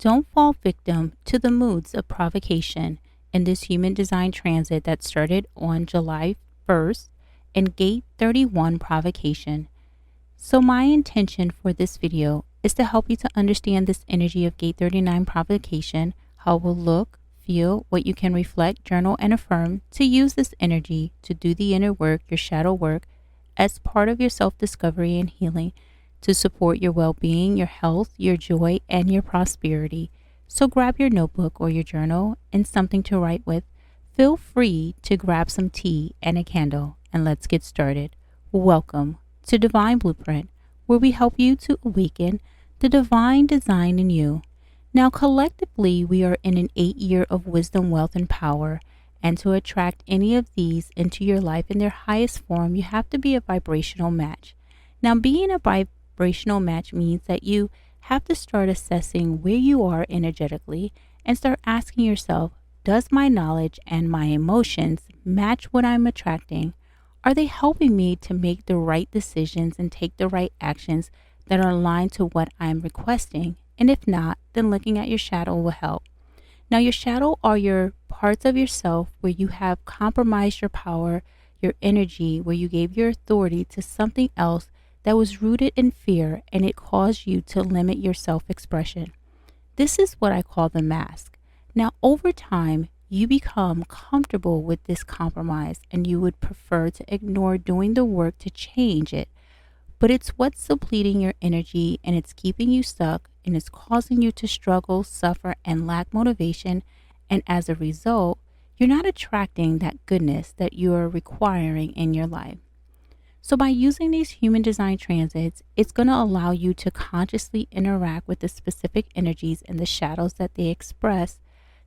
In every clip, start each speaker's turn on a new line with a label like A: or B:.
A: Don't fall victim to the moods of provocation in this human design transit that started on July 1st in gate 31 provocation. So my intention for this video is to help you to understand this energy of gate 39 provocation, how it will look, feel, what you can reflect, journal, and affirm to use this energy to do the inner work, your shadow work, as part of your self-discovery and healing to support your well-being, your health, your joy, and your prosperity. So grab your notebook or your journal and something to write with. Feel free to grab some tea and a candle, and let's get started. Welcome to Dvn Bluprnt, where we help you to awaken the divine design in you. Now, collectively, we are in an 8-year of wisdom, wealth, and power. And to attract any of these into your life in their highest form, you have to be a vibrational match. Now, being a vibrational match means that you have to start assessing where you are energetically and start asking yourself, does my knowledge and my emotions match what I'm attracting? Are they helping me to make the right decisions and take the right actions that are aligned to what I'm requesting? And if not, then looking at your shadow will help. Now, your shadow are your parts of yourself where you have compromised your power, your energy, where you gave your authority to something else that was rooted in fear, and it caused you to limit your self-expression. This is what I call the mask. Now, over time, you become comfortable with this compromise and you would prefer to ignore doing the work to change it. But it's what's depleting your energy, and it's keeping you stuck, and it's causing you to struggle, suffer, and lack motivation. And as a result, you're not attracting that goodness that you are requiring in your life. So by using these human design transits, it's going to allow you to consciously interact with the specific energies and the shadows that they express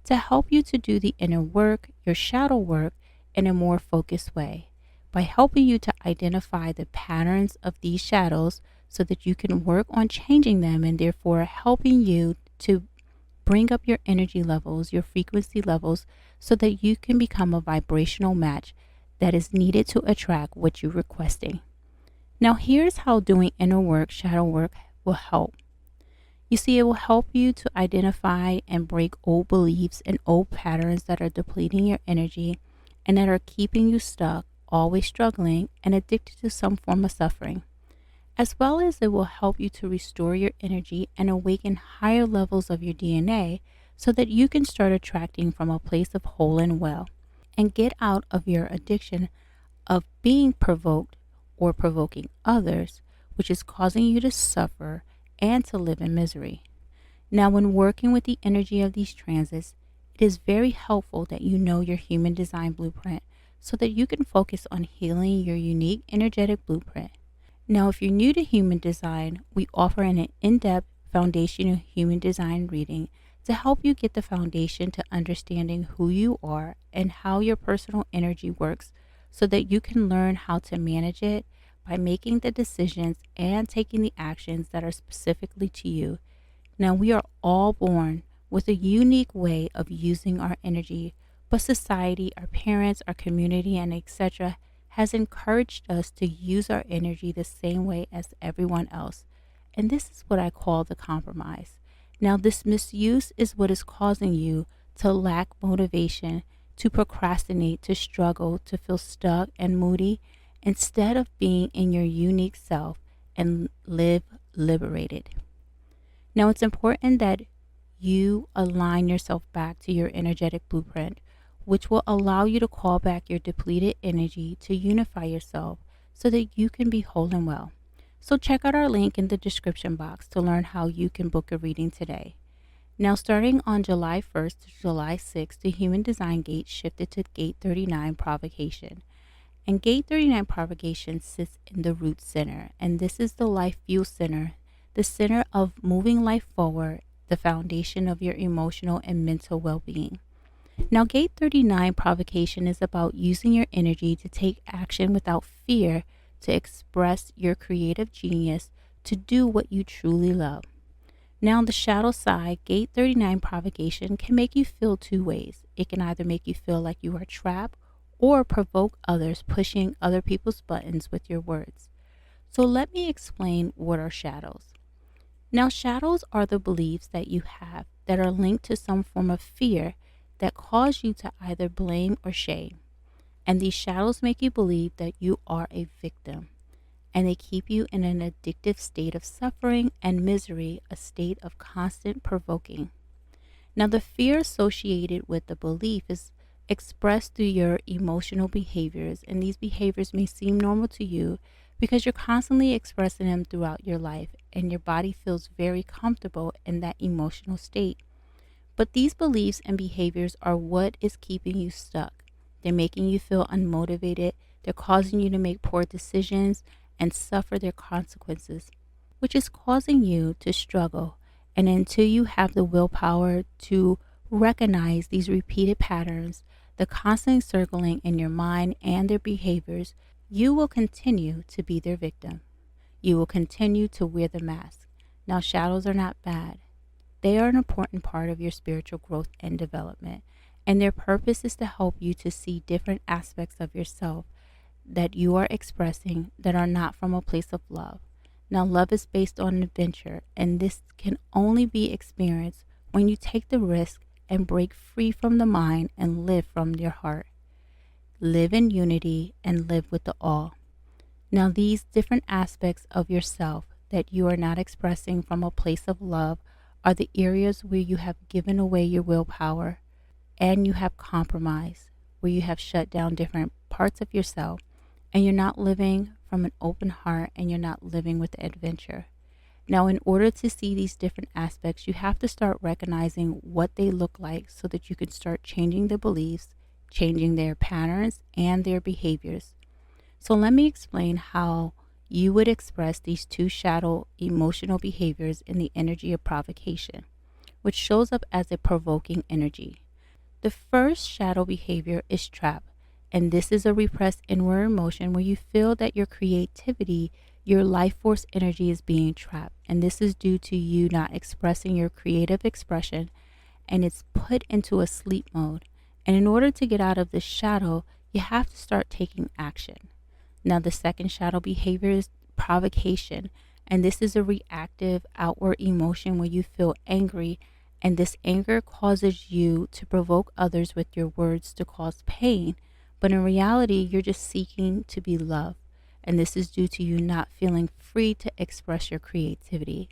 A: to help you to do the inner work, your shadow work, in a more focused way, by helping you to identify the patterns of these shadows so that you can work on changing them, and therefore helping you to bring up your energy levels, your frequency levels, so that you can become a vibrational match that is needed to attract what you're requesting. Now, here's how doing inner work, shadow work, will help. You see, it will help you to identify and break old beliefs and old patterns that are depleting your energy and that are keeping you stuck, always struggling, and addicted to some form of suffering. As well as it will help you to restore your energy and awaken higher levels of your DNA so that you can start attracting from a place of whole and well, and get out of your addiction of being provoked or provoking others, which is causing you to suffer and to live in misery. Now, when working with the energy of these transits, it is very helpful that you know your human design blueprint so that you can focus on healing your unique energetic blueprint. Now, if you're new to human design, we offer an in-depth foundational human design reading to help you get the foundation to understanding who you are and how your personal energy works so that you can learn how to manage it by making the decisions and taking the actions that are specifically to you. Now, we are all born with a unique way of using our energy, but society, our parents, our community, and etc. has encouraged us to use our energy the same way as everyone else. And this is what I call the compromise. Now, this misuse is what is causing you to lack motivation, to procrastinate, to struggle, to feel stuck and moody, instead of being in your unique self and live liberated. Now, it's important that you align yourself back to your energetic blueprint, which will allow you to call back your depleted energy to unify yourself so that you can be whole and well. So check out our link in the description box to learn how you can book a reading today. Now, starting on July 1st to July 6th, the human design gate shifted to gate 39 provocation. And gate 39 provocation sits in the root center, and this is the life fuel center, the center of moving life forward, the foundation of your emotional and mental well-being. Now, gate 39 provocation is about using your energy to take action without fear, to express your creative genius, to do what you truly love. Now, on the shadow side, gate 39 provocation can make you feel two ways. It can either make you feel like you are trapped or provoke others, pushing other people's buttons with your words. So let me explain what are shadows. Now, shadows are the beliefs that you have that are linked to some form of fear that cause you to either blame or shame. And these shadows make you believe that you are a victim, and they keep you in an addictive state of suffering and misery, a state of constant provoking. Now, the fear associated with the belief is expressed through your emotional behaviors, and these behaviors may seem normal to you because you're constantly expressing them throughout your life, and your body feels very comfortable in that emotional state. But these beliefs and behaviors are what is keeping you stuck. They're making you feel unmotivated, they're causing you to make poor decisions and suffer their consequences, which is causing you to struggle. And until you have the willpower to recognize these repeated patterns, the constant circling in your mind and their behaviors, you will continue to be their victim. You will continue to wear the mask. Now, shadows are not bad. They are an important part of your spiritual growth and development, and their purpose is to help you to see different aspects of yourself that you are expressing that are not from a place of love. Now, love is based on adventure, and this can only be experienced when you take the risk and break free from the mind and live from your heart. Live in unity and live with the all. Now, these different aspects of yourself that you are not expressing from a place of love are the areas where you have given away your willpower and you have compromised, where you have shut down different parts of yourself and you're not living from an open heart and you're not living with adventure. Now, in order to see these different aspects, you have to start recognizing what they look like so that you can start changing the beliefs, changing their patterns and their behaviors. So let me explain how you would express these two shadow emotional behaviors in the energy of provocation, which shows up as a provoking energy. The first shadow behavior is trap, and this is a repressed inward emotion where you feel that your creativity, your life force energy is being trapped, and this is due to you not expressing your creative expression, and it's put into a sleep mode. And in order to get out of this shadow, you have to start taking action. Now, the second shadow behavior is provocation, and this is a reactive outward emotion where you feel angry, and this anger causes you to provoke others with your words to cause pain, but in reality, you're just seeking to be loved, and this is due to you not feeling free to express your creativity.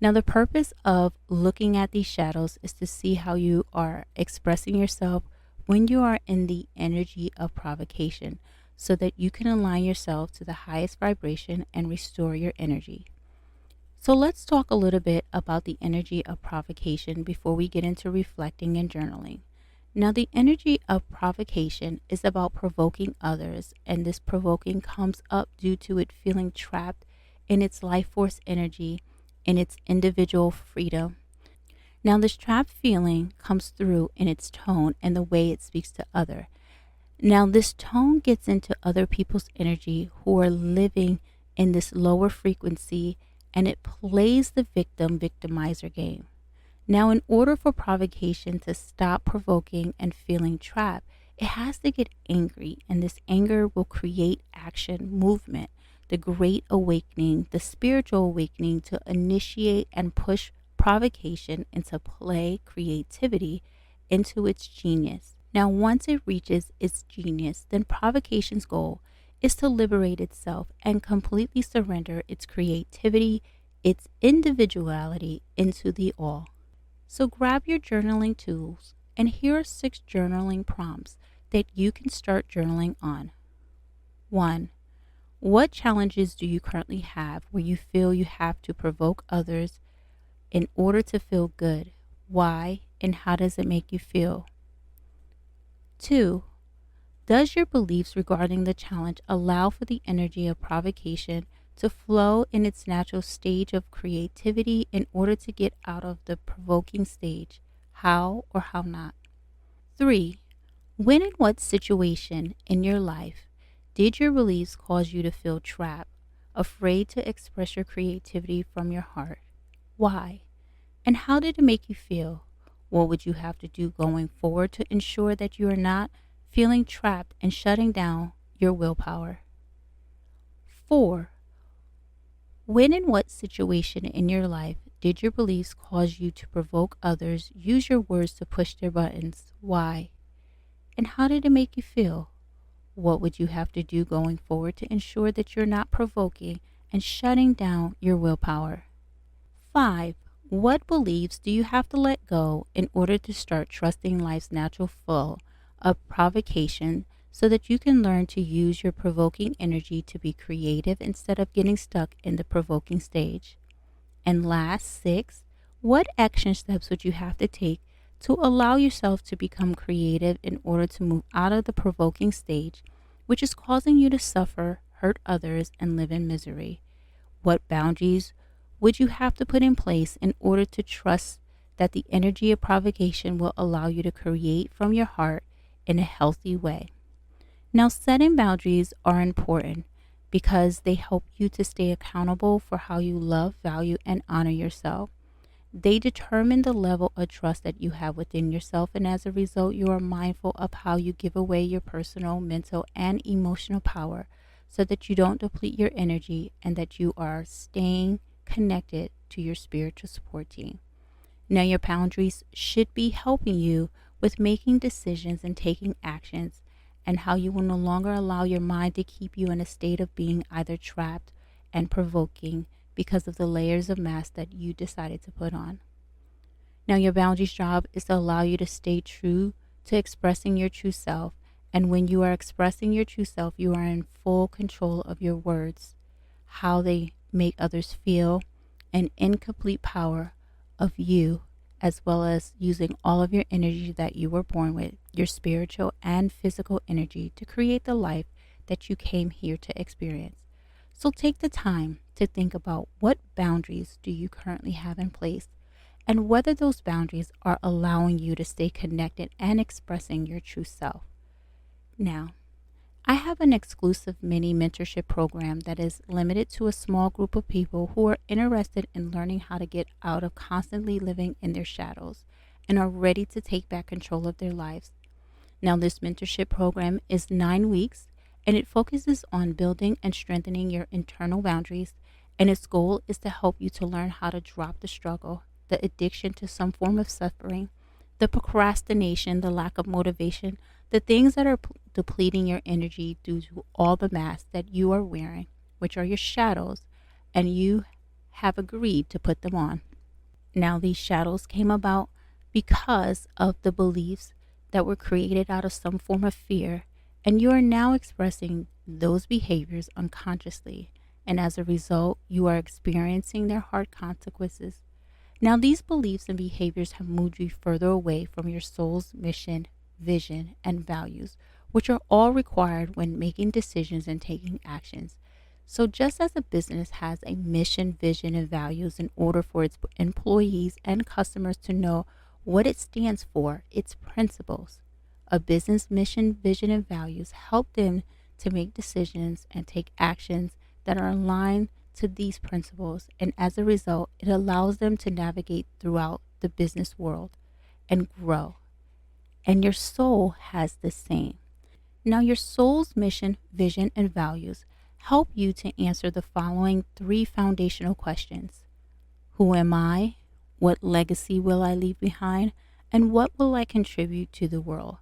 A: Now, the purpose of looking at these shadows is to see how you are expressing yourself when you are in the energy of provocation, so that you can align yourself to the highest vibration and restore your energy. So let's talk a little bit about the energy of provocation before we get into reflecting and journaling. Now, the energy of provocation is about provoking others, and this provoking comes up due to it feeling trapped in its life force energy, in its individual freedom. Now, this trapped feeling comes through in its tone and the way it speaks to others. Now, this tone gets into other people's energy who are living in this lower frequency, and it plays the victim-victimizer game. Now, in order for provocation to stop provoking and feeling trapped, it has to get angry, and this anger will create action, movement, the great awakening, the spiritual awakening to initiate and push provocation into play, creativity, into its genius. Now, once it reaches its genius, then provocation's goal is to liberate itself and completely surrender its creativity, its individuality into the all. So grab your journaling tools, and here are 6 journaling prompts that you can start journaling on. 1. What challenges do you currently have where you feel you have to provoke others in order to feel good? Why, and how does it make you feel? 2. Does your beliefs regarding the challenge allow for the energy of provocation to flow in its natural stage of creativity in order to get out of the provoking stage? How or how not? 3. When and what situation in your life did your beliefs cause you to feel trapped, afraid to express your creativity from your heart? Why? And how did it make you feel? What would you have to do going forward to ensure that you are not feeling trapped and shutting down your willpower? 4. When and what situation in your life did your beliefs cause you to provoke others, use your words to push their buttons? Why? And how did it make you feel? What would you have to do going forward to ensure that you're not provoking and shutting down your willpower? 5. What beliefs do you have to let go in order to start trusting life's natural flow of provocation so that you can learn to use your provoking energy to be creative instead of getting stuck in the provoking stage? And last, 6, what action steps would you have to take to allow yourself to become creative in order to move out of the provoking stage, which is causing you to suffer, hurt others, and live in misery? What boundaries would you have to put in place in order to trust that the energy of provocation will allow you to create from your heart in a healthy way? Now, setting boundaries are important because they help you to stay accountable for how you love, value, and honor yourself. They determine the level of trust that you have within yourself, and as a result, you are mindful of how you give away your personal, mental, and emotional power so that you don't deplete your energy and that you are staying connected to your spiritual support team. Now, your boundaries should be helping you with making decisions and taking actions, and how you will no longer allow your mind to keep you in a state of being either trapped and provoking because of the layers of mask that you decided to put on. Now, your boundaries job is to allow you to stay true to expressing your true self. And when you are expressing your true self, you are in full control of your words, how they make others feel, and in complete power of you, as well as using all of your energy that you were born with, your spiritual and physical energy, to create the life that you came here to experience. So take the time to think about what boundaries do you currently have in place and whether those boundaries are allowing you to stay connected and expressing your true self. Now, I have an exclusive mini mentorship program that is limited to a small group of people who are interested in learning how to get out of constantly living in their shadows and are ready to take back control of their lives. Now, this mentorship program is 9 weeks, and it focuses on building and strengthening your internal boundaries, and its goal is to help you to learn how to drop the struggle, the addiction to some form of suffering, the procrastination, the lack of motivation, the things that are depleting your energy due to all the masks that you are wearing, which are your shadows, and you have agreed to put them on. Now, these shadows came about because of the beliefs that were created out of some form of fear, and you are now expressing those behaviors unconsciously, and as a result, you are experiencing their hard consequences. Now, these beliefs and behaviors have moved you further away from your soul's mission, vision, and values, which are all required when making decisions and taking actions. So just as a business has a mission, vision, and values in order for its employees and customers to know what it stands for, its principles, a business mission, vision, and values help them to make decisions and take actions that are aligned to these principles, and as a result, it allows them to navigate throughout the business world and grow. And your soul has the same. Now, your soul's mission, vision, and values help you to answer the following 3 foundational questions. Who am I? What legacy will I leave behind? And what will I contribute to the world?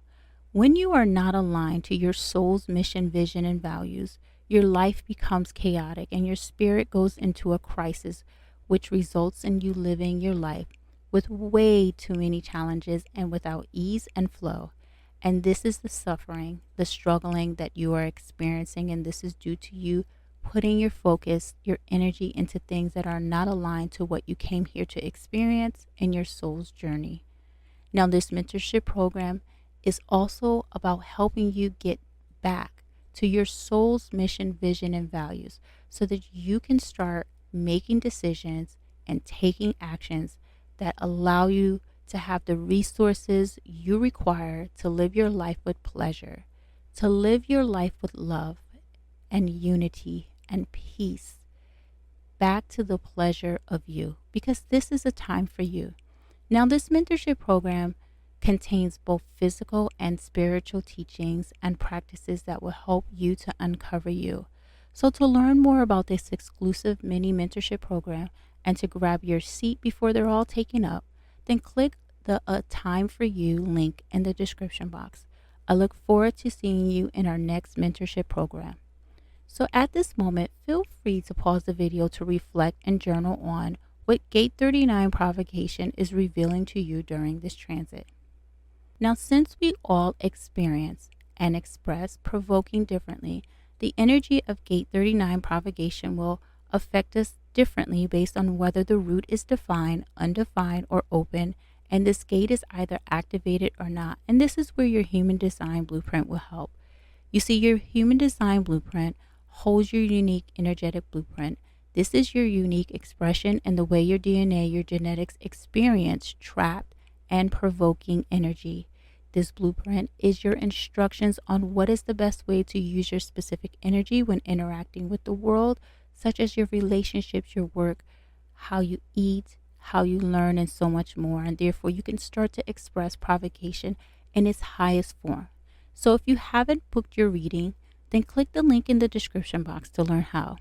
A: When you are not aligned to your soul's mission, vision, and values, your life becomes chaotic and your spirit goes into a crisis, which results in you living your life with way too many challenges and without ease and flow. And this is the suffering, the struggling that you are experiencing, and this is due to you putting your focus, your energy into things that are not aligned to what you came here to experience in your soul's journey. Now, this mentorship program is also about helping you get back to your soul's mission, vision, and values so that you can start making decisions and taking actions that allow you to have the resources you require to live your life with pleasure, to live your life with love and unity and peace, back to the pleasure of you, because this is a time for you. Now, this mentorship program contains both physical and spiritual teachings and practices that will help you to uncover you. So to learn more about this exclusive mini mentorship program and to grab your seat before they're all taken up, then click the Time for You link in the description box. I look forward to seeing you in our next mentorship program. So at this moment, feel free to pause the video to reflect and journal on what Gate 39 Provocation is revealing to you during this transit. Now, since we all experience and express provoking differently, the energy of Gate 39 Provocation will affect us differently based on whether the root is defined, undefined, or open, and this gate is either activated or not. And this is where your human design blueprint will help. You see, your human design blueprint holds your unique energetic blueprint. This is your unique expression and the way your DNA, your genetics experience trapped and provoking energy. This blueprint is your instructions on what is the best way to use your specific energy when interacting with the world, such as your relationships, your work, how you eat, how you learn, and so much more. And therefore, you can start to express provocation in its highest form. So if you haven't booked your reading, then click the link in the description box to learn how.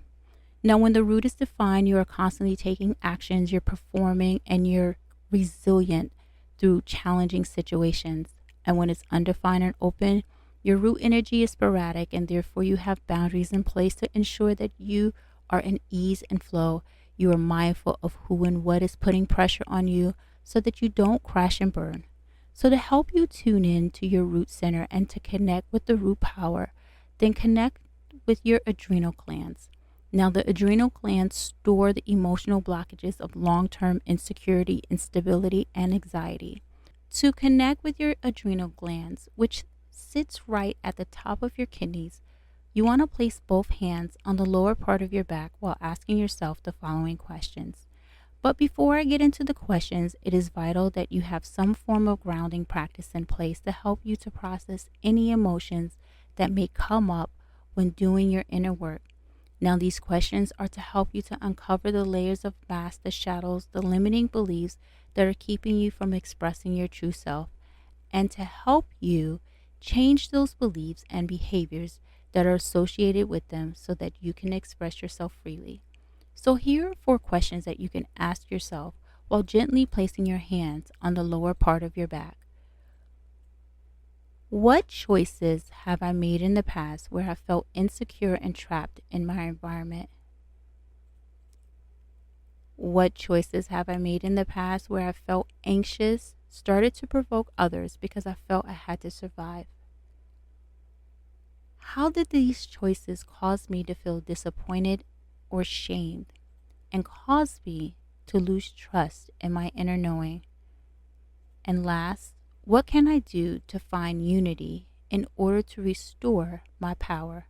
A: Now, when the root is defined, you are constantly taking actions, you're performing, and you're resilient through challenging situations. And when it's undefined and open, your root energy is sporadic, and therefore you have boundaries in place to ensure that you are in ease and flow. You are mindful of who and what is putting pressure on you so that you don't crash and burn. So to help you tune in to your root center and to connect with the root power, then connect with your adrenal glands. Now, the adrenal glands store the emotional blockages of long-term insecurity, instability, and anxiety. To connect with your adrenal glands, which sits right at the top of your kidneys, you want to place both hands on the lower part of your back while asking yourself the following questions. But before I get into the questions, it is vital that you have some form of grounding practice in place to help you to process any emotions that may come up when doing your inner work. Now, these questions are to help you to uncover the layers of mask, the shadows, the limiting beliefs that are keeping you from expressing your true self, and to help you change those beliefs and behaviors that are associated with them so that you can express yourself freely. So here are 4 questions that you can ask yourself while gently placing your hands on the lower part of your back. What choices have I made in the past where I felt insecure and trapped in my environment? What choices have I made in the past where I felt anxious, started to provoke others because I felt I had to survive? How did these choices cause me to feel disappointed or shamed and cause me to lose trust in my inner knowing? And last, what can I do to find unity in order to restore my power?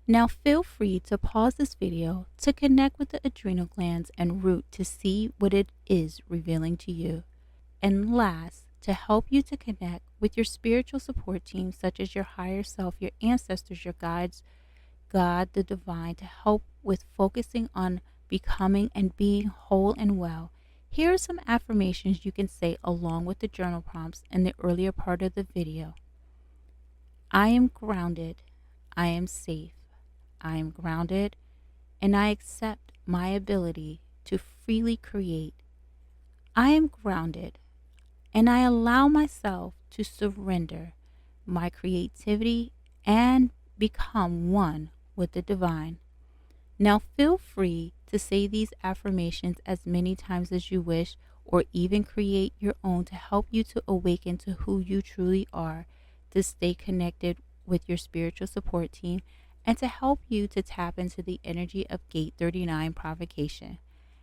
A: Now feel free to pause this video to connect with the adrenal glands and root to see what it is revealing to you. And last, to help you to connect with your spiritual support team, such as your higher self, your ancestors, your guides, God, the divine, to help with focusing on becoming and being whole and well. Here are some affirmations you can say along with the journal prompts in the earlier part of the video. I am grounded. I am safe. I am grounded, and I accept my ability to freely create. I am grounded, and I allow myself to surrender my creativity and become one with the divine. Now feel free to say these affirmations as many times as you wish, or even create your own to help you to awaken to who you truly are, to stay connected with your spiritual support team, and to help you to tap into the energy of Gate 39 Provocation.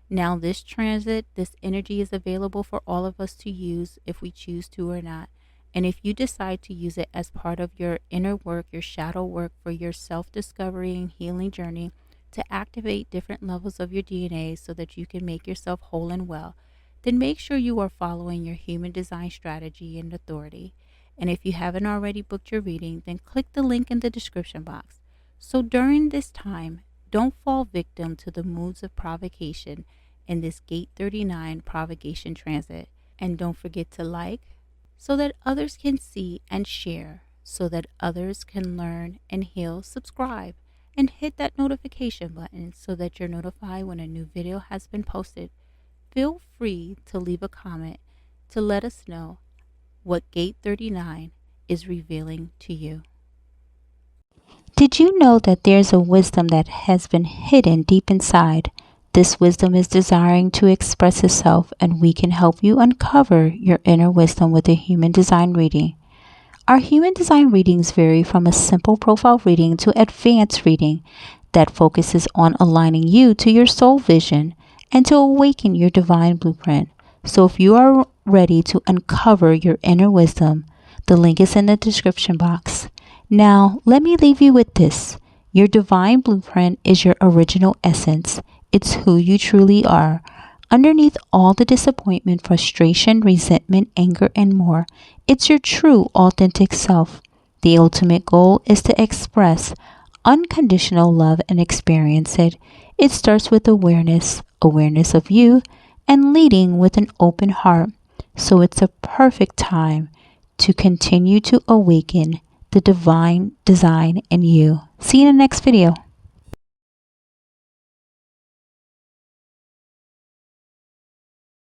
A: Now this transit, this energy is available for all of us to use if we choose to or not. And if you decide to use it as part of your inner work, your shadow work for your self-discovery and healing journey, to activate different levels of your DNA so that you can make yourself whole and well, then make sure you are following your human design strategy and authority. And if you haven't already booked your reading, then click the link in the description box. So during this time, don't fall victim to the moods of provocation in this Gate 39 Provocation transit. And don't forget to like so that others can see, and share so that others can learn and heal. Subscribe and hit that notification button so that you're notified when a new video has been posted. feel free to leave a comment to let us know what Gate 39 is revealing to you. Did you know that there's a wisdom that has been hidden deep inside? This wisdom is desiring to express itself, and we can help you uncover your inner wisdom with a human design reading. Our human design readings vary from a simple profile reading to advanced reading that focuses on aligning you to your soul vision and to awaken your divine blueprint. So if you are ready to uncover your inner wisdom, the link is in the description box. Now, let me leave you with this. Your divine blueprint is your original essence. It's who you truly are. Underneath all the disappointment, frustration, resentment, anger, and more, it's your true, authentic self. The ultimate goal is to express unconditional love and experience it. It starts with awareness of you, and leading with an open heart. So it's a perfect time to continue to awaken the divine design in you. See you in the next video.